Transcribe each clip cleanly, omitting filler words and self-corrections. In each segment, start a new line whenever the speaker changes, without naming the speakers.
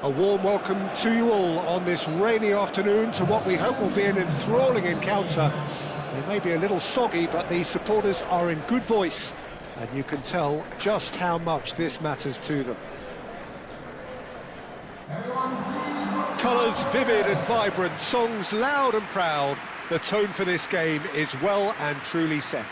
A warm welcome to you all on this rainy afternoon to what we hope will be an enthralling encounter. They may be a little soggy, but the supporters are in good voice, and you can tell just how much this matters to them. Colours vivid and vibrant, songs loud and proud. The tone for this game is well and truly set.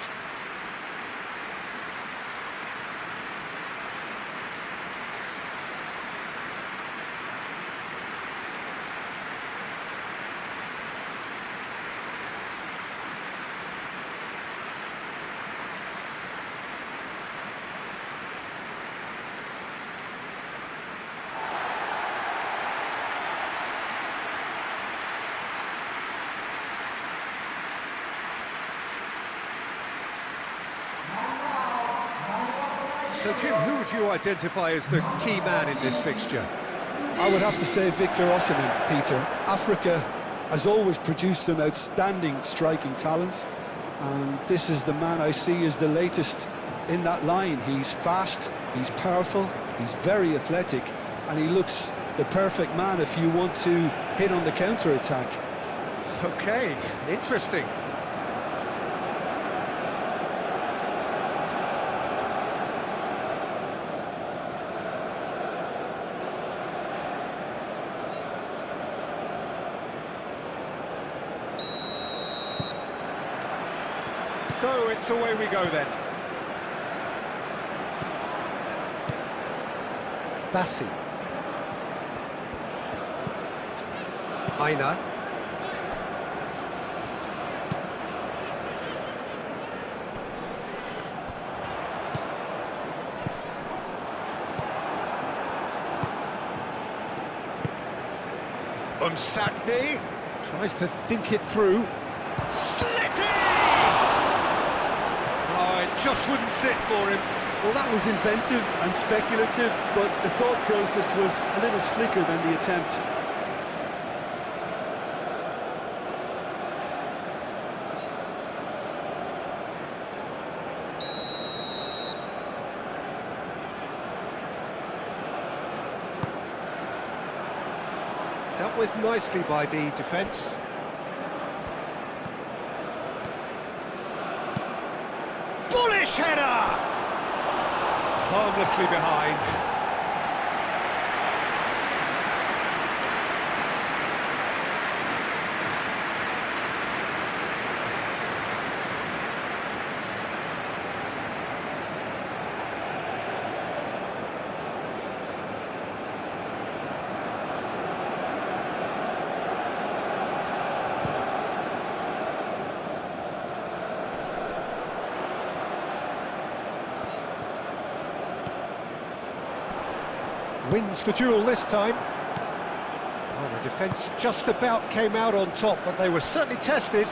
So Jim, who would you identify as the key man in this fixture?
I would have to say Victor Osimhen, Peter. Africa has always produced some outstanding striking talents, and this is the man I see as the latest in that line. He's fast, he's powerful, he's very athletic, and he looks the perfect man if you want to hit on the counter-attack.
Okay, interesting. So it's away we go then. Bassi. Aina. Umsakni tries to dink it through. Just wouldn't sit for him.
Well, that was inventive and speculative, but the thought process was a little slicker than the attempt.
Dealt with nicely by the defence. Bullish header! Harmlessly behind. Wins the duel this time. Well, the defence just about came out on top, but they were certainly tested.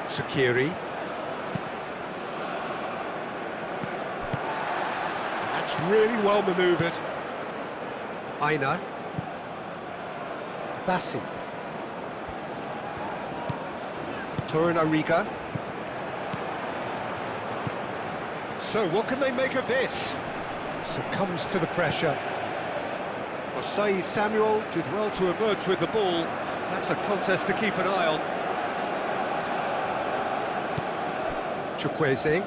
Sakiri. That's really well manoeuvred. Aina. Bassi. Torunarigha. So what can they make of this? Succumbs to the pressure. Osei Samuel did well to emerge with the ball. That's a contest to keep an eye on. Chukwueze.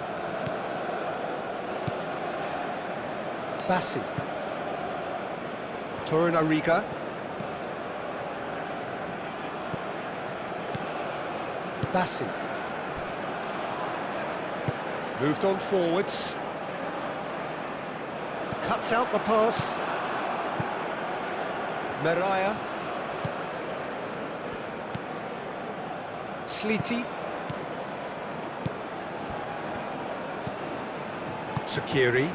Bassi. Torunarigha. Bassi. Moved on forwards. Cuts out the pass. Meraya. Sliti. Sakiri.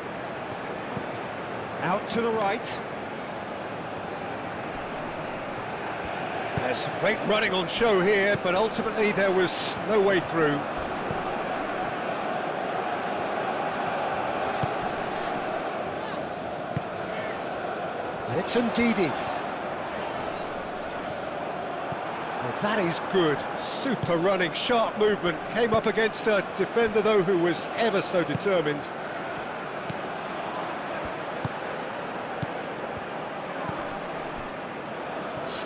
Out to the right. There's some great running on show here, but ultimately there was no way through. And it's Ndidi. Well, that is good. Super running, sharp movement. Came up against a defender, though, who was ever so determined.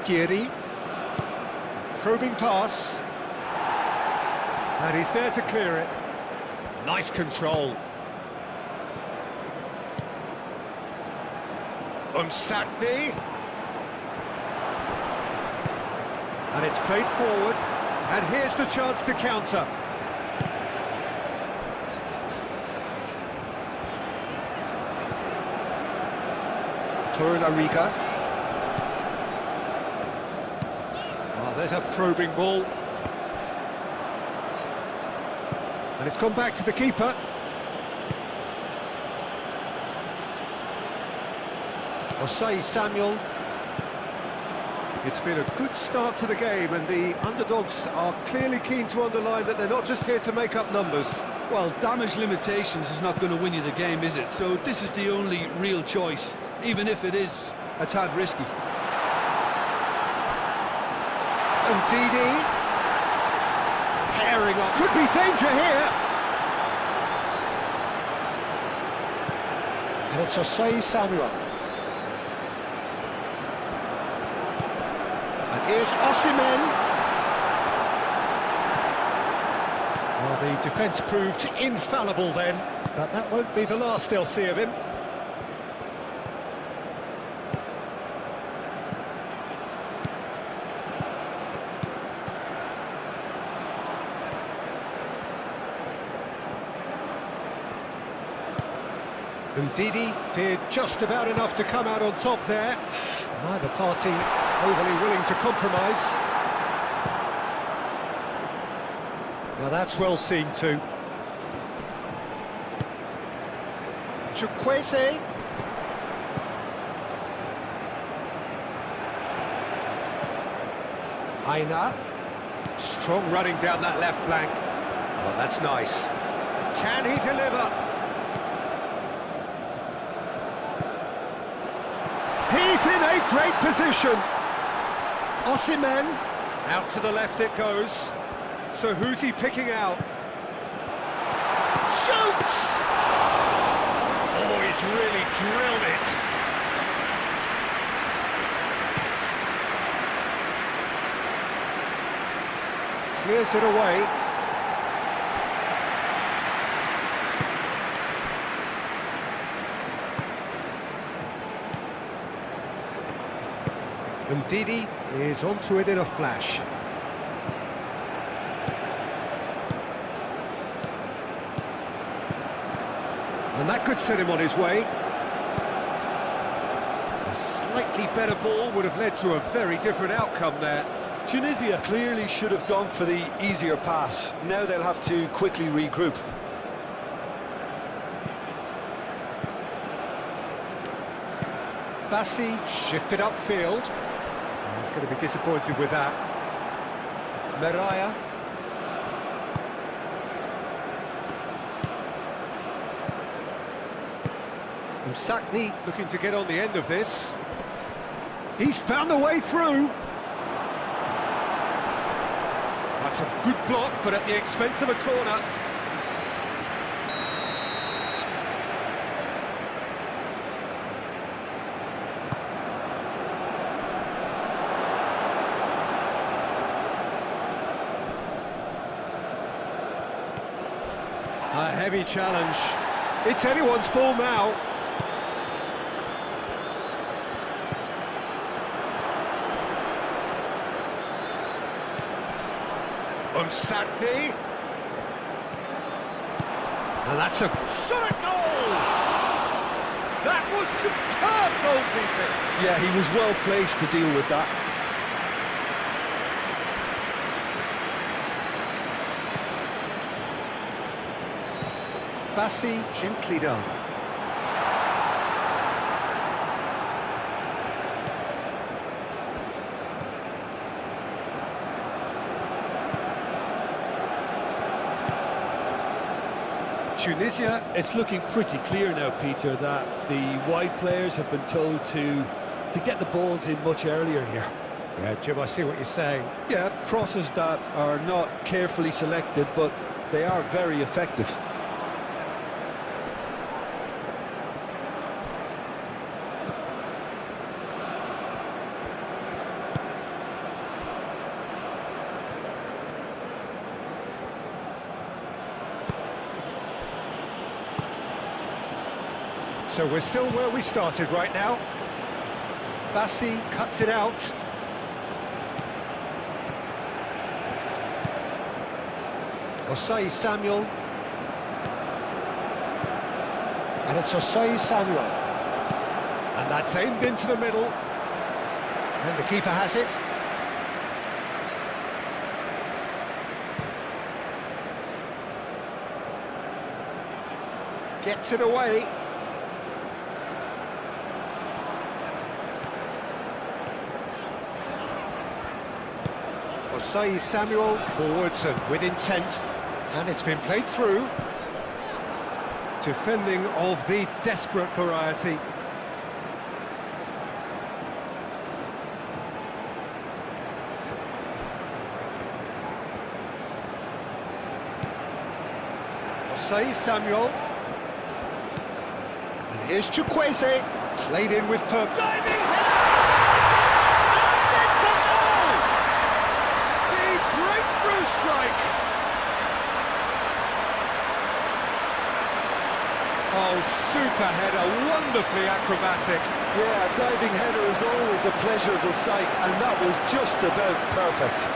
Skiri. Probing pass. And he's there to clear it. Nice control. Umsakni. And it's played forward. And here's the chance to counter. Torunarigha. Oh, there's a probing ball. And it's gone back to the keeper. Osei Samuel. It's been a good start to the game, and the underdogs are clearly keen to underline that they're not just here to make up numbers.
Well, damage limitations is not going to win you the game, is it? So this is the only real choice, even if it is a tad risky.
And Didi. Herring on. Could be danger here. And it's Osei Samuel. And here's Osimhen. Well, the defence proved infallible then, but that won't be the last they'll see of him. Ndidi did just about enough to come out on top there. Neither party overly willing to compromise. Now that's well seen too. Chukwueze. Aina. Strong running down that left flank. Oh, that's nice. Can he deliver? He's in a great position. Osimhen, out to the left it goes. So who's he picking out? Shoots! Oh, he's really drilled it. Clears it away. And Didi is onto it in a flash. And that could set him on his way. A slightly better ball would have led to a very different outcome there.
Tunisia clearly should have gone for the easier pass. Now they'll have to quickly regroup.
Bassi shifted upfield. He's going to be disappointed with that. Meraya. Umsakni looking to get on the end of this. He's found a way through. That's a good block, but at the expense of a corner. A heavy challenge. It's anyone's ball now. Umsakni. And that's a shot at goal! That was superb goalkeeping.
Yeah, he was well placed to deal with that.
Bassi gently done. Tunisia.
It's looking pretty clear now, Peter, that the wide players have been told to get the balls in much earlier here.
Yeah, Jim, I see what you're saying.
Yeah, crosses that are not carefully selected, but they are very effective.
So we're still where we started right now. Bassi cuts it out. Osei Samuel. And it's Osei Samuel. And that's aimed into the middle. And the keeper has it. Gets it away. Osei Samuel forwards and with intent, and it's been played through. Defending of the desperate variety. Osei Samuel. And here's Chukwueze, played in with purpose. Diving header! And it's a goal! The breakthrough strike! Oh, super header, wonderfully acrobatic.
Yeah, diving header is always a pleasurable sight, and that was just about perfect.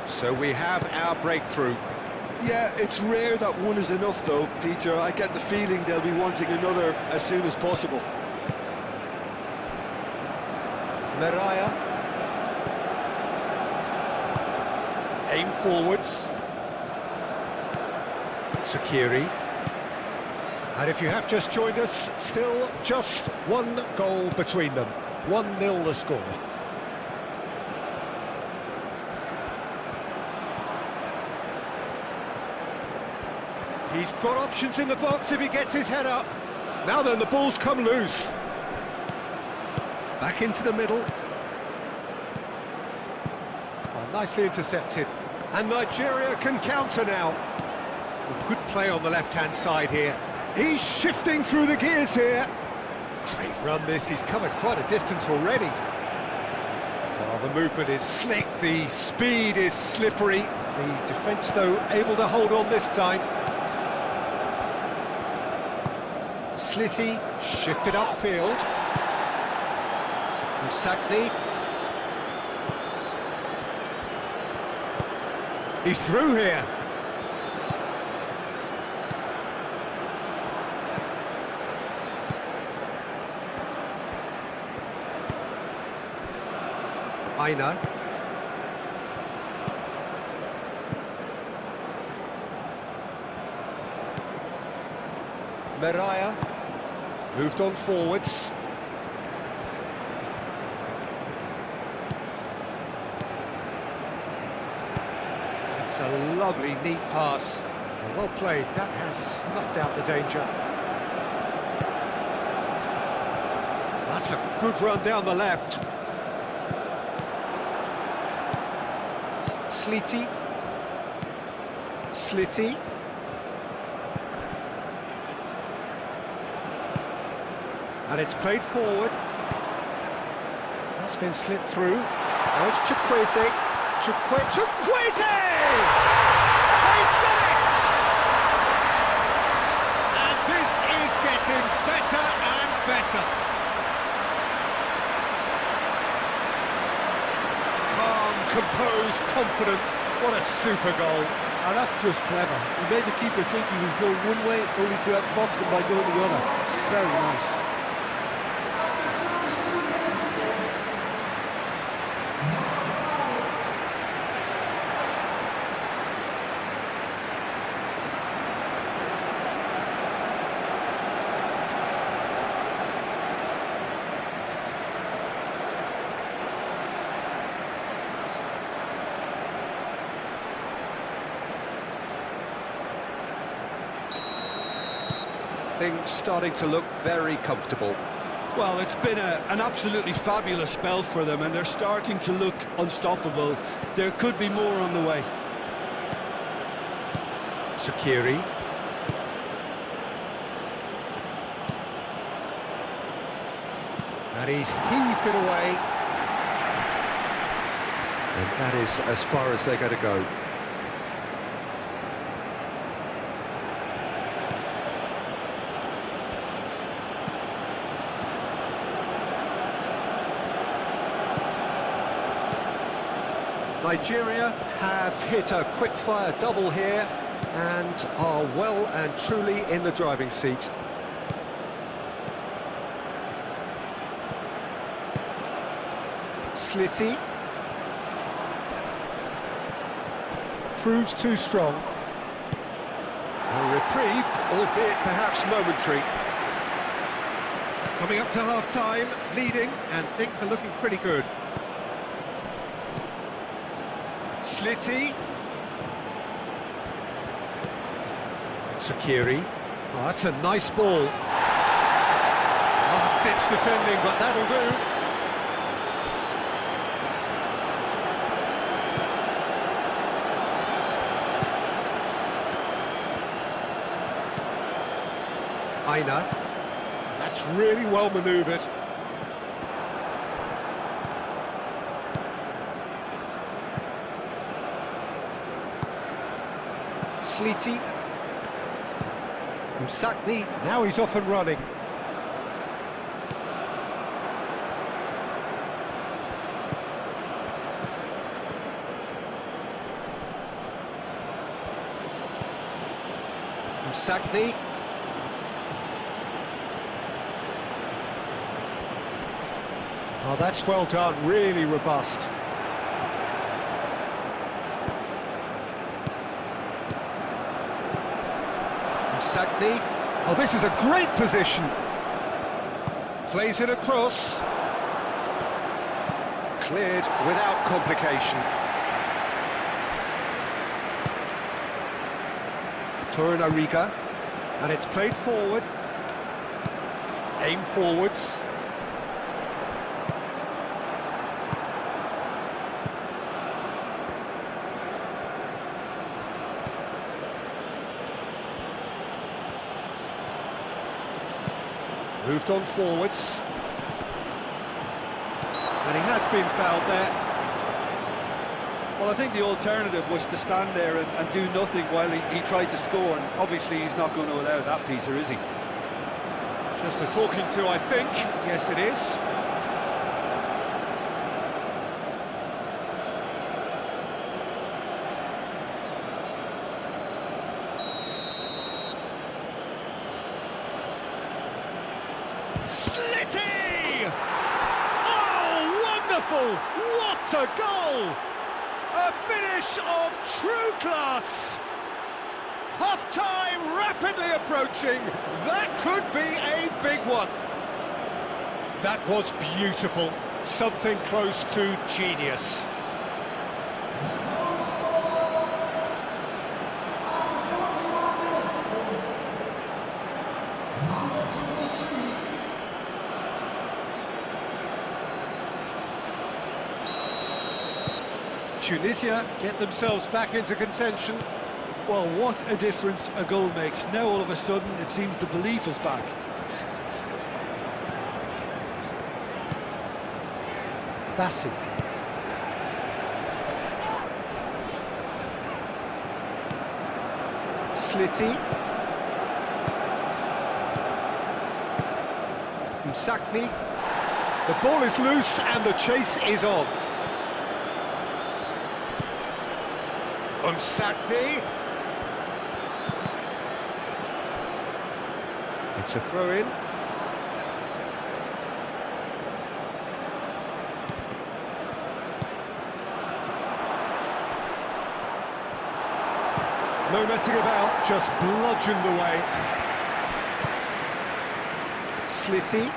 So we have our breakthrough.
Yeah, it's rare that one is enough though, Peter. I get the feeling they'll be wanting another as soon as possible.
Meraya. Aim forwards. Sakiri. And if you have just joined us, still just one goal between them. 1-0 the score. He's got options in the box if he gets his head up. Now then, the ball's come loose. Back into the middle. Oh, nicely intercepted. And Nigeria can counter now. Good play on the left-hand side here. He's shifting through the gears here. Great run this, he's covered quite a distance already. Well, the movement is slick, the speed is slippery. The defence, though, able to hold on this time. Slitty, shifted upfield. Msakni. He's through here. Aina. Meraya. Moved on forwards. It's a lovely, neat pass. Well played, that has snuffed out the danger. That's a good run down the left. Slitty. Slitty. And it's played forward. That's been slipped through. Now it's Chukwueze. Chukwueze! They've done it! And this is getting better and better. Calm, composed, confident. What a super goal.
And that's just clever. He made the keeper think he was going one way, only to outfox him by going the other. Very nice.
getting starting to look very comfortable.
Well, it's been an absolutely fabulous spell for them, and they're starting to look unstoppable. There could be more on the way.
Shaqiri. And he's heaved it away. And that is as far as they're going to go. Nigeria have hit a quick-fire double here and are well and truly in the driving seat. Slitty. Proves too strong. A reprieve, albeit perhaps momentary. Coming up to half-time, leading, and things are looking pretty good. Slitty. Shaqiri. Oh, that's a nice ball. Last-ditch defending, but that'll do. Aina. That's really well manoeuvred. Slitty. Msakni, now he's off and running. Msakni. Oh, that's well done, really robust. Msakni. Oh, this is a great position. Plays it across. Cleared without complication. Torunariga. And it's played forward. Aim forwards. Moved on forwards. And he has been fouled there.
Well, I think the alternative was to stand there and do nothing while he tried to score, and obviously he's not going to allow that, Peter, is he?
Just a talking to, I think. Yes, it is. Slitty! Oh, wonderful! What a goal! A finish of true class! Half-time rapidly approaching. That could be a big one. That was beautiful. Something close to genius. Tunisia get themselves back into contention.
Well, what a difference a goal makes. Now all of a sudden it seems the belief is back.
Bassi. Slitty. Msakni. The ball is loose and the chase is on. Msakni. It's a throw-in. No messing about, just bludgeoned away. Slitty.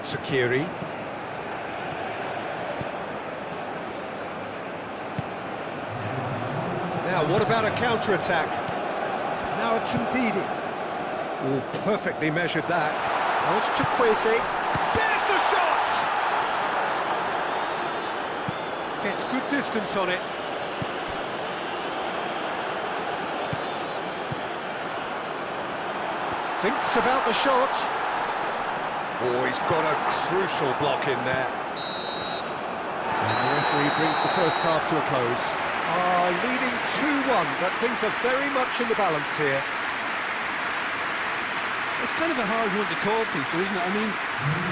Shaqiri. Now, what about a counter-attack? Now it's Ndidi. Oh, perfectly measured that. Now it's Chukwueze. There's the shot! Gets good distance on it. Thinks about the shot. Oh, he's got a crucial block in there. And the referee brings the first half to a close. Leading 2-1, but things are very much in the balance here.
It's kind of a hard one to call, Peter, isn't it? I mean,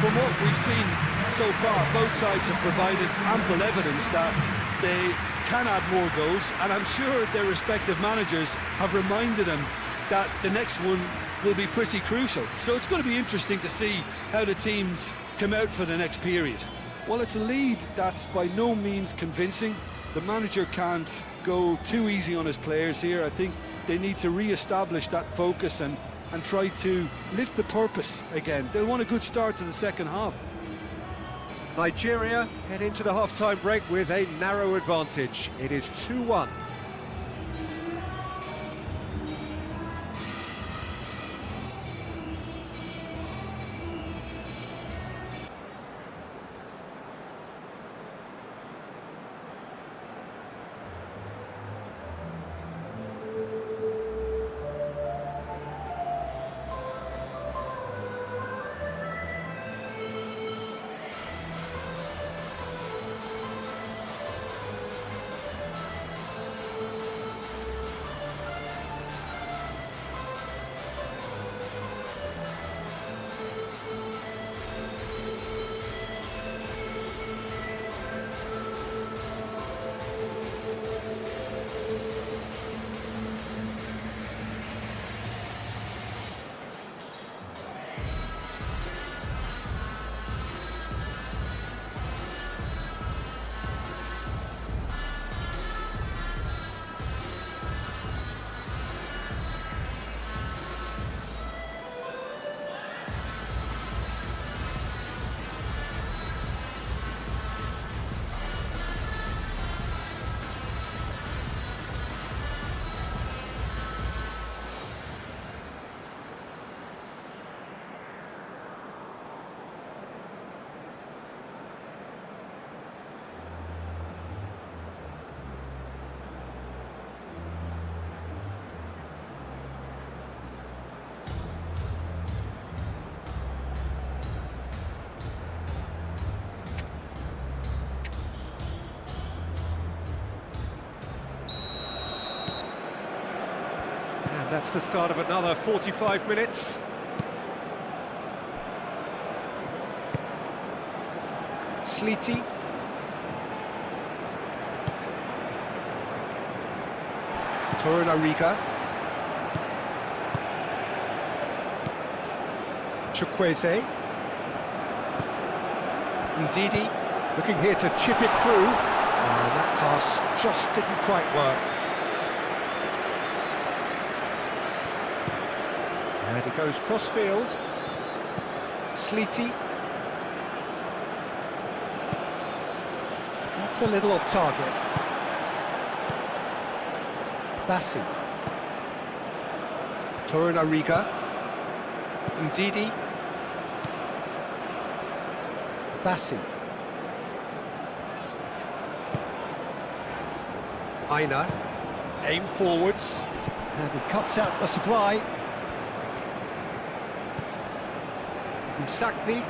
from what we've seen so far, both sides have provided ample evidence that they can add more goals, and I'm sure their respective managers have reminded them that the next one will be pretty crucial. So it's going to be interesting to see how the teams come out for the next period. Well, it's a lead that's by no means convincing. The manager can't go too easy on his players here. I think they need to re-establish that focus and try to lift the purpose again. They'll want a good start to the second half.
Nigeria head into the half-time break with a narrow advantage. It is 2-1. That's the start of another 45 minutes. Sleety. Torunariga. Chukwueze. Ndidi looking here to chip it through. And that pass just didn't quite work. And it goes cross-field. Sleety. That's a little off target. Bassi. Torunariga. Ndidi. Bassi. Aina. Aim forwards. And he cuts out the supply. Sakti.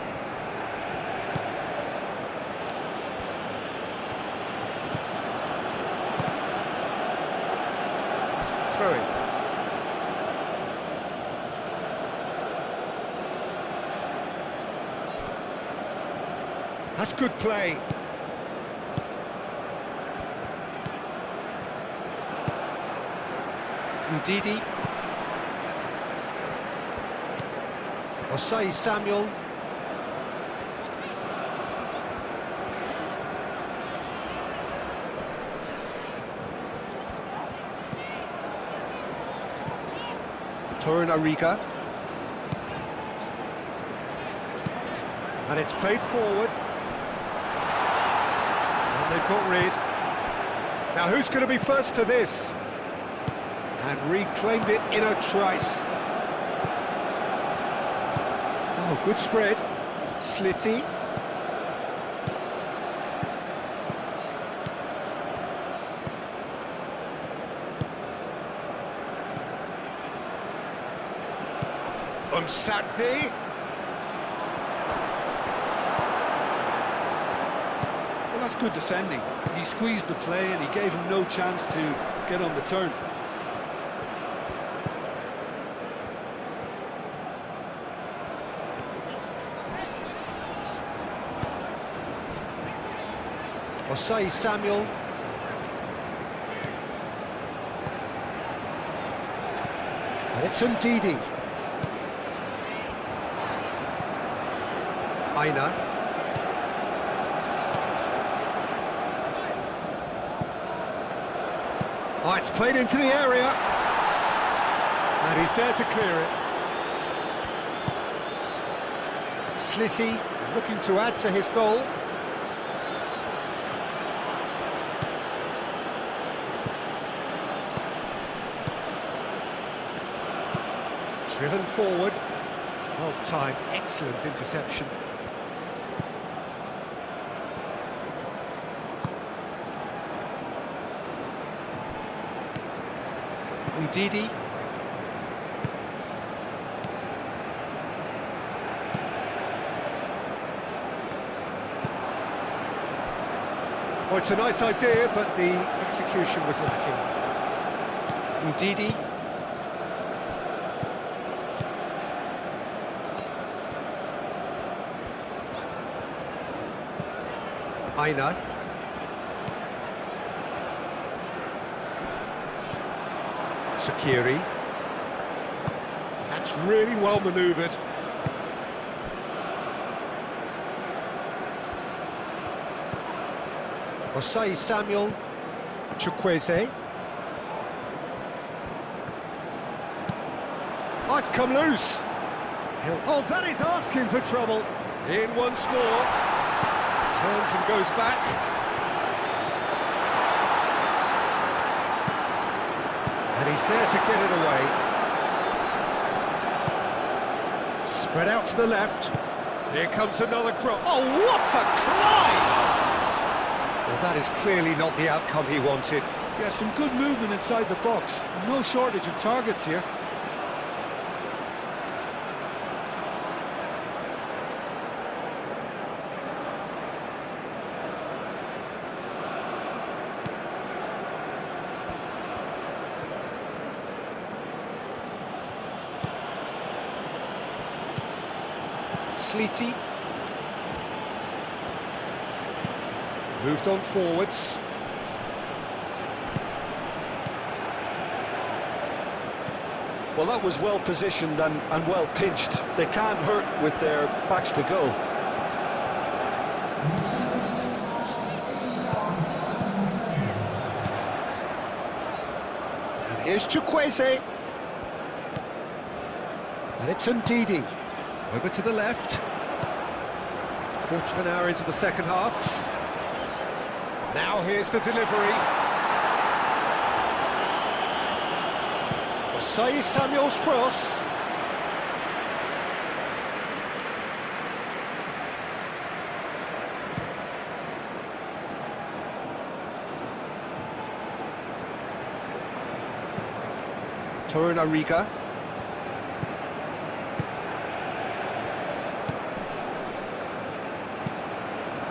Throwing. That's good play. Ndidi. Osai Samuel. Torunariga. And it's played forward. And they've got rid. Now who's going to be first to this? And reclaimed it in a trice. Oh, good spread. Slitty. Satni.
Well, that's good defending. He squeezed the play and he gave him no chance to get on the turn.
Osei Samuel. And it's Ndidi. Aina. Oh, it's played into the area. And he's there to clear it. Slitty looking to add to his goal. Driven forward. Well timed, excellent interception. Ndidi. Oh, it's a nice idea, but the execution was lacking. Ndidi. Aina. Sakiri. That's really well manoeuvred. Osei Samuel. Chukwueze. Oh, it's come loose. Oh, that is asking for trouble. In once more. Turns and goes back. And he's there to get it away. Spread out to the left. Here comes another cross. Oh, what a climb! Well, that is clearly not the outcome he wanted.
Yeah, some good movement inside the box. No shortage of targets here.
Slitty. Moved on forwards.
Well, that was well positioned and well pinched. They can't hurt with their backs to goal.
And here's Chukwueze. And it's Ndidi. Over to the left. Quarter of an hour into the second half. Now here's the delivery. Osei Samuel's cross. Torunariga.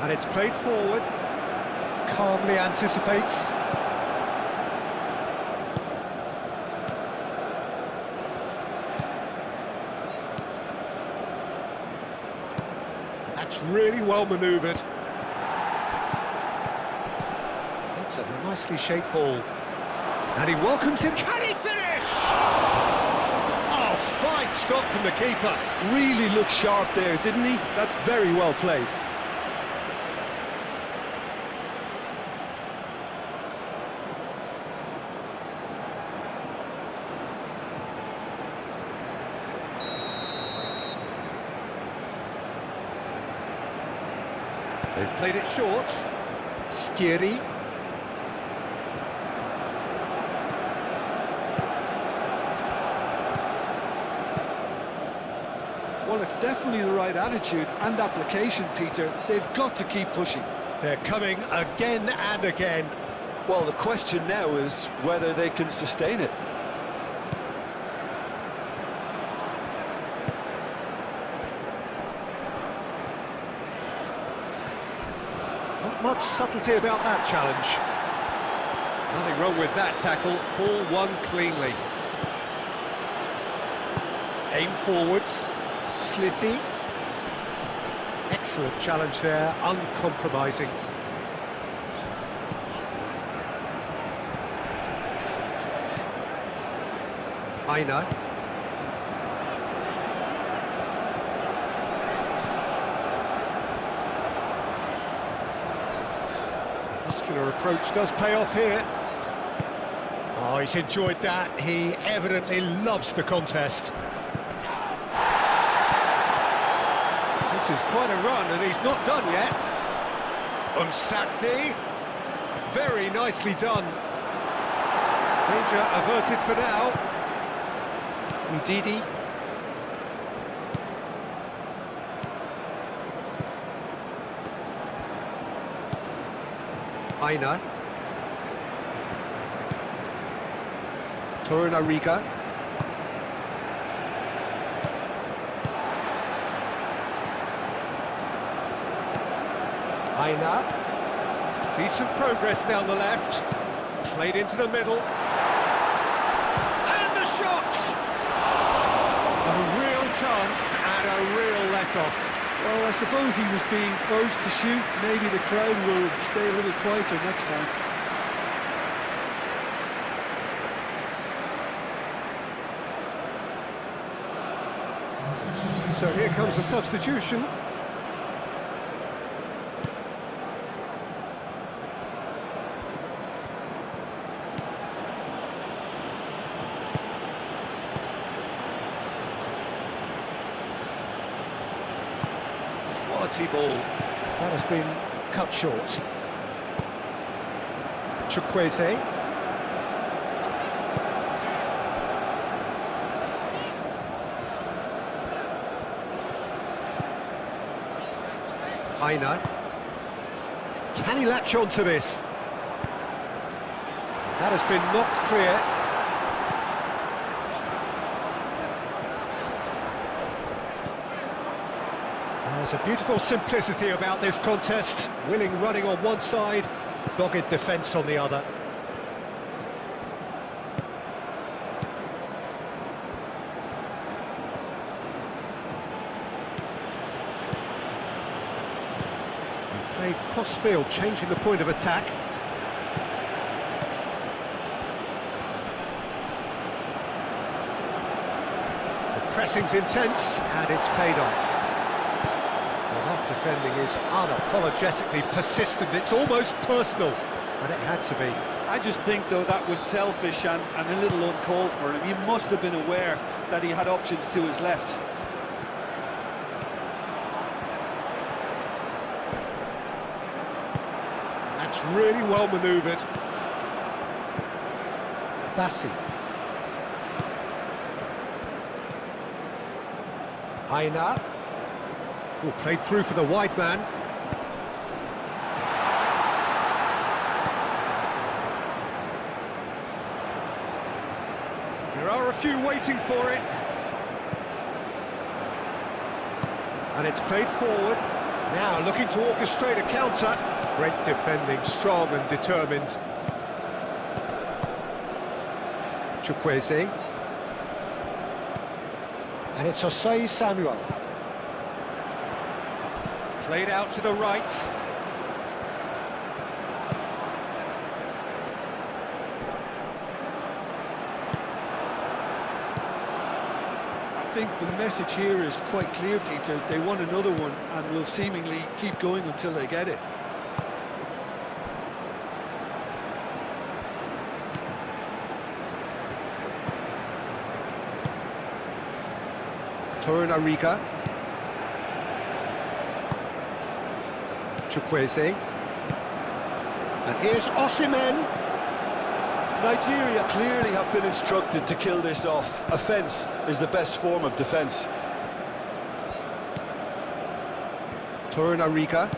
And it's played forward, calmly anticipates. That's really well manoeuvred. That's a nicely shaped ball. And he welcomes him. Can he finish? Oh, fine stop from the keeper.
Really looked sharp there, didn't he? That's very well played.
They've played it short. Skiri.
Well, it's definitely the right attitude and application, Peter. They've got to keep pushing.
They're coming again and again.
Well, the question now is whether they can sustain it.
Not much subtlety about that challenge. Nothing wrong with that tackle. Ball won cleanly. Aim forwards. Slitty. Excellent challenge there, uncompromising. Aina. Muscular approach does pay off here. Oh, he's enjoyed that. He evidently loves the contest. This is quite a run, and he's not done yet. Umsatni. Very nicely done. Danger averted for now. Udidi. Aina. Torunariga. Aina. Decent progress down the left. Played into the middle. And the shot! A real chance and a real let-off.
Well, I suppose he was being urged to shoot. Maybe the crowd will stay a little quieter next time.
So here comes the substitution. Quality ball. That has been cut short. Chukwueze. Aina. Can he latch on to this? That has been knocked clear. There's a beautiful simplicity about this contest. Willing running on one side, dogged defence on the other. Played cross-field, changing the point of attack. The pressing's intense, and it's paid off. Well, that defending is unapologetically persistent. It's almost personal, and it had to be.
I just think, though, that was selfish and a little uncalled for him. He must have been aware that he had options to his left.
That's really well manoeuvred. Bassi. Aina. Oh, played through for the wide man. There are a few waiting for it. And it's played forward. Now looking to orchestrate a counter. Great defending, strong and determined. Chukwueze. And it's Osei Samuel. Played out to the right.
I think the message here is quite clear, Peter. They want another one and will seemingly keep going until they get it.
Torunariga. Chukwueze. And here's Osimhen.
Nigeria clearly have been instructed to kill this off. Offence is the best form of defence.
Torunariga.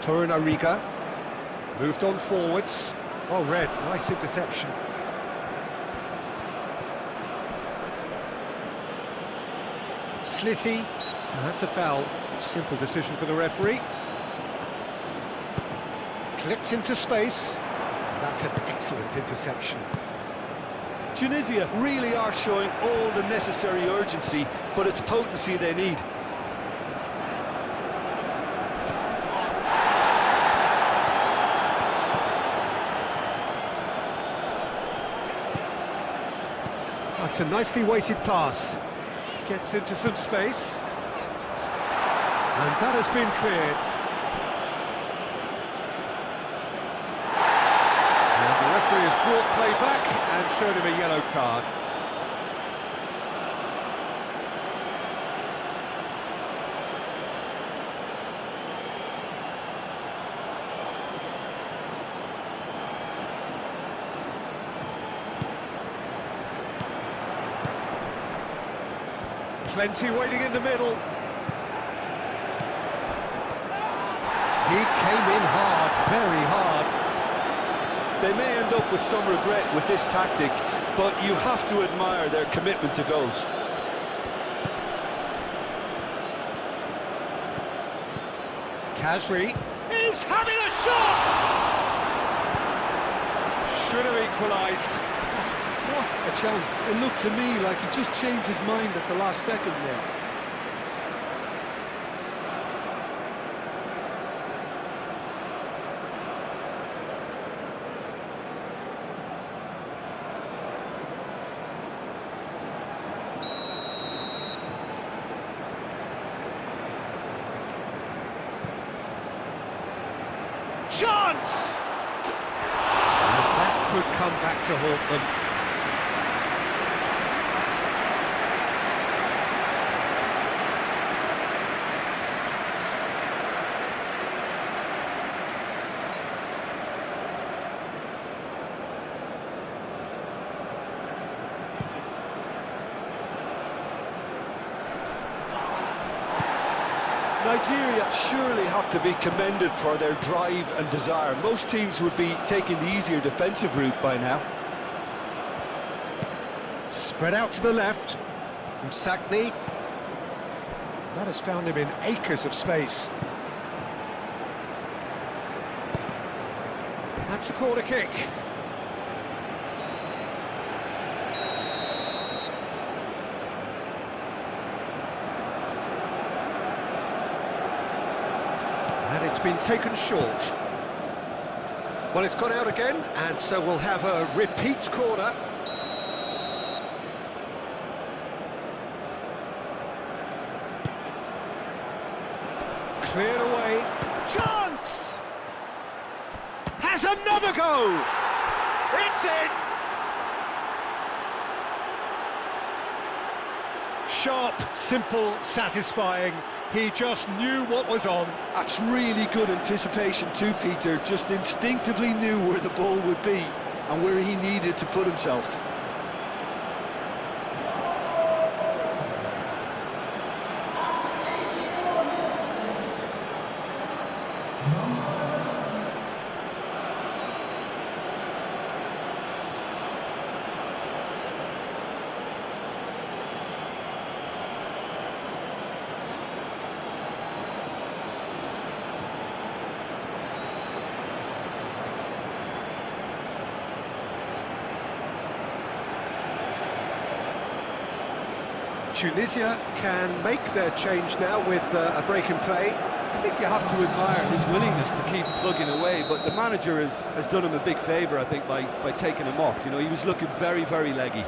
Torunariga. Moved on forwards. Oh, Red, nice interception. Slitty. That's a foul. Simple decision for the referee. Clipped into space. That's an excellent interception.
Tunisia really are showing all the necessary urgency, but it's potency they need.
That's a nicely weighted pass. Gets into some space. And that has been cleared. And the referee has brought play back and shown him a yellow card. Plenty waiting in the middle. He came in hard, very hard.
They may end up with some regret with this tactic, but you have to admire their commitment to goals.
Khazri is having a shot! Should have equalised.
What a chance. It looked to me like he just changed his mind at the last second there.
Chance! And that could come back to haunt them.
Nigeria surely have to be commended for their drive and desire. Most teams would be taking the easier defensive route by now.
Spread out to the left. From Sagni. That has found him in acres of space. That's a corner kick. And it's been taken short. Well, it's gone out again, and so we'll have a repeat corner. Cleared away. Chance! Has another go! It's in! Sharp, simple, satisfying. He just knew what was on.
That's really good anticipation too, Peter. Just instinctively knew where the ball would be and where he needed to put himself.
Tunisia can make their change now with a break in play.
I think you have to admire his willingness to keep plugging away, but the manager has done him a big favour, I think, by taking him off. You know, he was looking very, very leggy.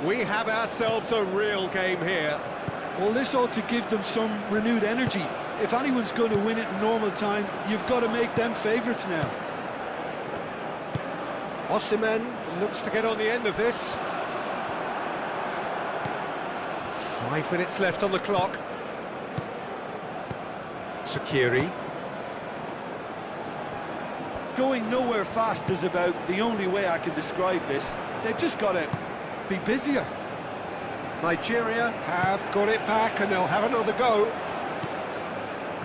We have ourselves a real game here.
Well, this ought to give them some renewed energy. If anyone's going to win it in normal time, you've got to make them favourites now.
Osimhen looks to get on the end of this. 5 minutes left on the clock. Sakiri.
going nowhere fast is about the only way I can describe this. They've just got to be busier.
Nigeria have got it back and they'll have another go.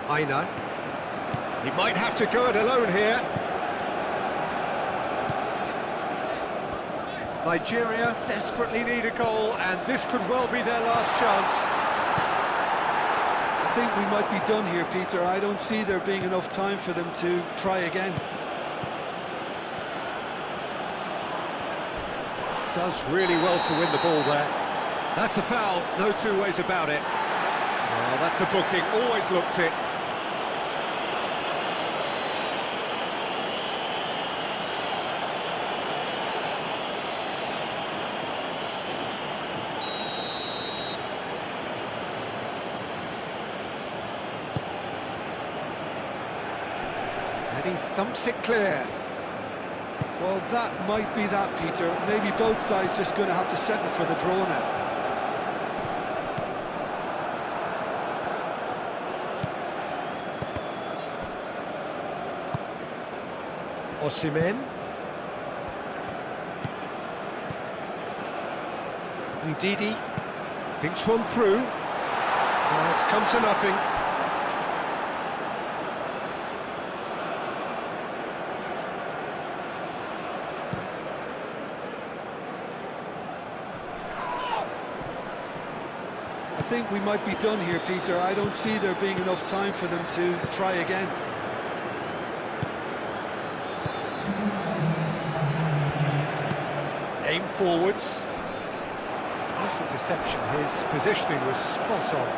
Aina. He might have to go it alone here. Nigeria desperately need a goal, and this could well be their last chance.
I think we might be done here, Peter. I don't see there being enough time for them to try again.
Does really well to win the ball there. That's a foul, no two ways about it. Oh, that's a booking, always looked it. And he thumps it clear.
Well, that might be that, Peter. Maybe both sides just going to have to settle for the draw now.
Osimhen. Ndidi thinks one through. Oh, it's come to nothing.
I think we might be done here, Peter. I don't see there being enough time for them to try again.
Aim forwards. Nice interception. His positioning was spot on.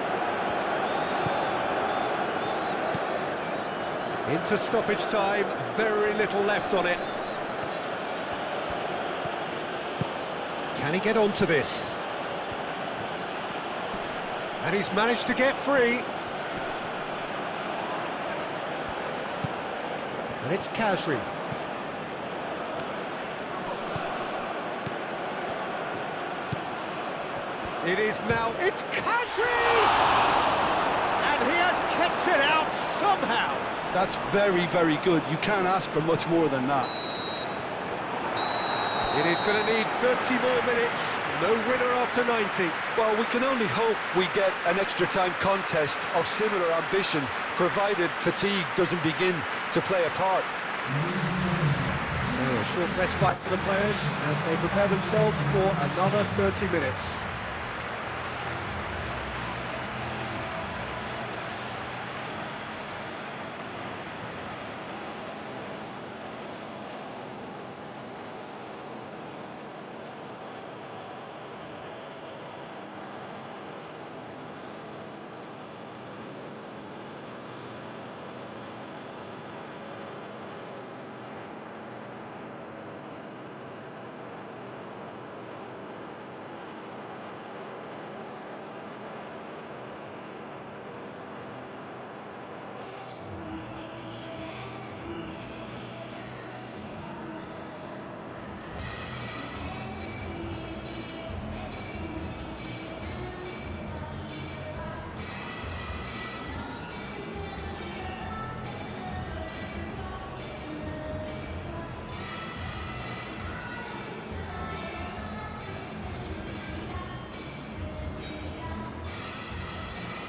Into stoppage time. Very little left on it. Can he get onto this? And he's managed to get free. And it's Kasri. It is now, it's Kasri! And he has kept it out somehow.
That's very, very good. You can't ask for much more than that.
It is going to need 30 more minutes. No winner after 90.
Well, we can only hope we get an extra time contest of similar ambition, provided fatigue doesn't begin to play a part.
So a short respite for the players as they prepare themselves for another 30 minutes.